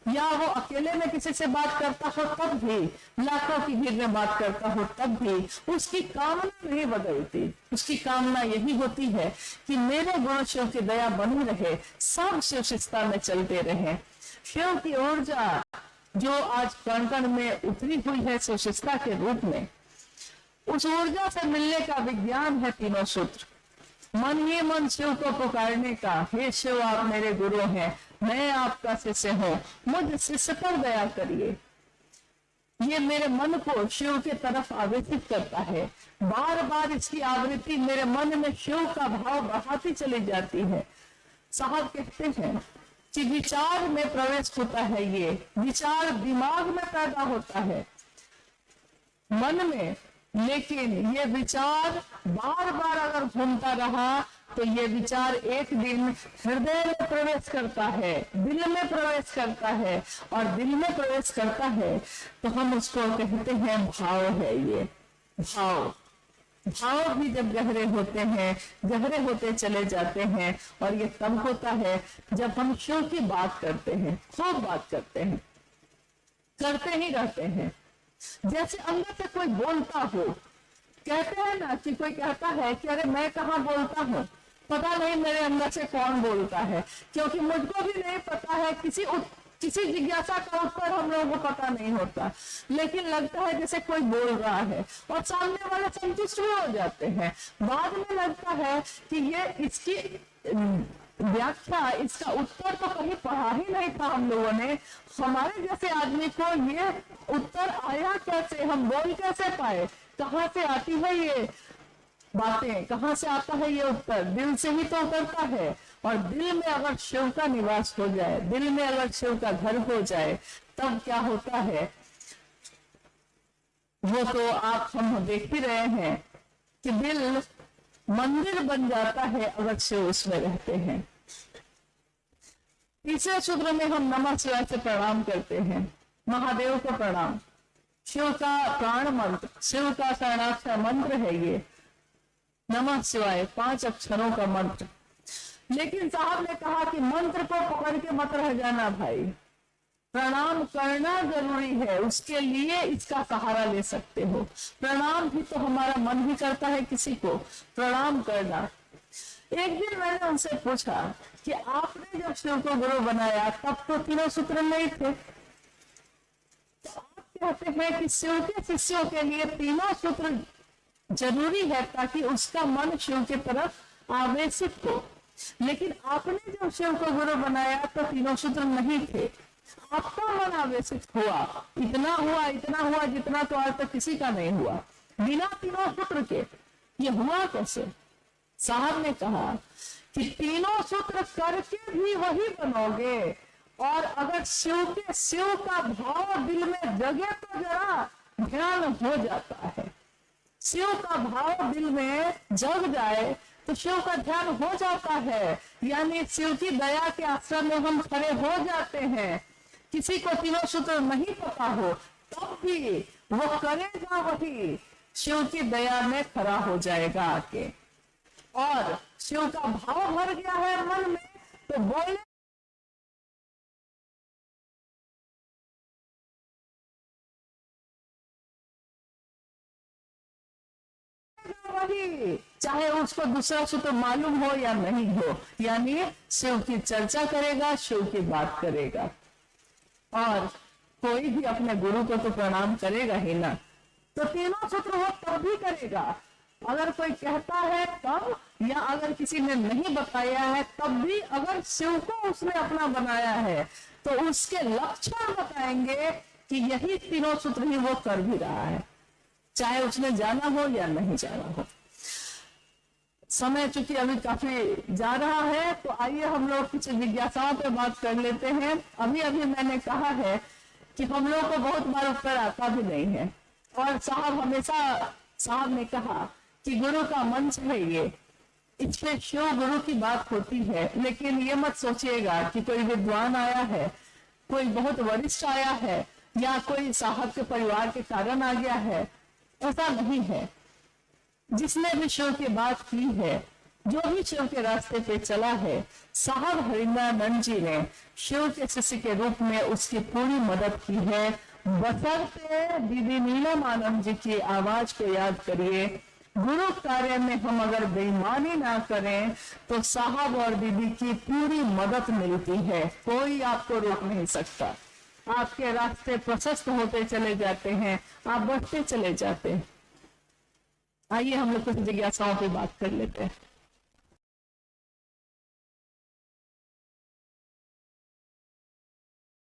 या वो अकेले में किसी से बात करता हो तब भी, लाखों की भीड़ में बात करता हो तब भी, उसकी कामना नहीं बदलती। उसकी कामना यही होती है कि मेरे गुरु शिव की दया बनी रहे, सब शिव शिष्टता में चलते रहे। शिव की ऊर्जा जो आज कण कण में उतरी हुई है शिव शिष्टता के रूप में, उस ऊर्जा से मिलने का विज्ञान है तीनों सूत्र। मन ही मन शिव को पुकारने का, हे शिव आप मेरे गुरु हैं, मैं आपका शिष्य हूँ, मुझ शिष्य पर दया करिए। ये मेरे मन को शिव के तरफ आवेशित करता है। बार बार इसकी आवृत्ति मेरे मन में शिव का भाव बढ़ाती चली जाती है। साहब कहते हैं कि विचार में प्रवेश होता है, ये विचार दिमाग में पैदा होता है, मन में, लेकिन ये विचार बार बार अगर घूमता रहा तो ये विचार एक दिन हृदय में प्रवेश करता है, दिल में प्रवेश करता है, और दिल में प्रवेश करता है तो हम उसको कहते हैं भाव है। ये भाव, भाव भी जब गहरे होते हैं, गहरे होते चले जाते हैं, और ये तब होता है जब हम शिव की बात करते हैं, खूब बात करते हैं, करते ही रहते हैं। जैसे अंदर से कोई बोलता हो, कहते हैं ना कि कोई कहता है कि अरे मैं कहाँ बोलता हूँ, पता नहीं मेरे अंदर से कौन बोलता है, क्योंकि मुझको भी नहीं पता है, किसी किसी जिज्ञासा का उत्तर हम लोगों को पता नहीं होता, लेकिन लगता है जैसे कोई बोल रहा है और सामने वाले संतुष्ट भी हो जाते हैं। बाद में लगता है कि ये इसकी व्याख्या, इसका उत्तर तो कहीं पढ़ा ही नहीं था हम लोगों ने। हमारे जैसे आदमी को ये उत्तर आया कैसे, हम बोल कैसे पाए, कहाँ से आती है ये बातें, कहाँ से आता है ये उत्तर? दिल से ही तो उतरता है। और दिल में अगर शिव का निवास हो जाए, दिल में अगर शिव का घर हो जाए, तब क्या होता है वो तो आप हम देख ही रहे हैं कि दिल मंदिर बन जाता है अगर शिव उसमें रहते हैं। तीसरे सूत्र में हम नमः शिवाय से प्रणाम करते हैं, महादेव को प्रणाम। शिव का प्राण मंत्र, शिव का शरणाक्षर मंत्र है ये नमः शिवाय, 5 अक्षरों का मंत्र। लेकिन साहब ने कहा कि मंत्र को पकड़ के मत रह जाना भाई, प्रणाम करना जरूरी है, उसके लिए इसका सहारा ले सकते हो। प्रणाम भी तो हमारा मन ही करता है किसी को प्रणाम करना। एक दिन मैंने उनसे पूछा कि आपने जब शिव को गुरु बनाया तब तो तीनों सूत्र नहीं थे, तो आप कहते हैं कि शिव के शिष्यों के लिए तीनों सूत्र जरूरी है ताकि उसका मन शिव की तरफ आवेशित हो। लेकिन आपने जब शिव को गुरु बनाया तो तीनों सूत्र नहीं थे, आपका मन आवेशित हुआ, इतना हुआ जितना तो आज तक किसी का नहीं हुआ बिना तीनों सूत्र के। ये हुआ कैसे? साहब ने कहा कि तीनों सूत्र करके भी वही बनोगे, और अगर शिव का भाव दिल में जगे तो जरा ध्यान हो जाता है। शिव का भाव दिल में जग जाए तो शिव का ध्यान हो जाता है, यानी शिव की दया के आश्रम में हम खड़े हो जाते हैं। किसी को तीनों सूत्र नहीं पता हो तब भी वो करेगा वही, शिव की दया में खड़ा हो जाएगा आके। और शिव का भाव भर गया है मन में तो बोले वही, चाहे उसको दूसरा सूत्र मालूम हो या नहीं हो, यानी शिव की चर्चा करेगा, शिव की बात करेगा। और कोई भी अपने गुरु को तो प्रणाम करेगा ही ना, तो तीनों सूत्र वो तब भी करेगा। अगर कोई कहता है तब, या अगर किसी ने नहीं बताया है तब भी, अगर शिव को उसने अपना बनाया है तो उसके लक्षण बताएंगे कि यही तीनों सूत्र ही वो कर भी रहा है, चाहे उसने जाना हो या नहीं जाना हो। समय चूंकि अभी काफी जा रहा है तो आइए हम लोग कुछ जिज्ञासाओं पे बात कर लेते हैं। अभी मैंने कहा है कि हम लोग को बहुत बार उत्तर आता भी नहीं है, और साहब ने कहा कि गुरु का मंच है ये, इस पे शिव गुरु की बात होती है। लेकिन ये मत सोचिएगा कि कोई विद्वान आया है, कोई बहुत वरिष्ठ आया है, या कोई साहब के परिवार के कारण आ गया है, ऐसा नहीं है। जिसने भी शिव की बात की है, जो भी शिव के रास्ते पे चला है, साहब हरिंद्रानंद जी ने शिव के शिष्य के रूप में उसकी पूरी मदद की है। बशर्ते दीदी नीलम आनंद जी की आवाज को याद करिए। गुरु कार्य में हम अगर बेईमानी ना करें तो साहब और दीदी की पूरी मदद मिलती है, कोई आपको रोक नहीं सकता। आपके रास्ते प्रशस्त होते चले जाते हैं, आप बढ़ते चले जाते हैं। आइए हम लोग कुछ जिज्ञासाओं पे बात कर लेते हैं।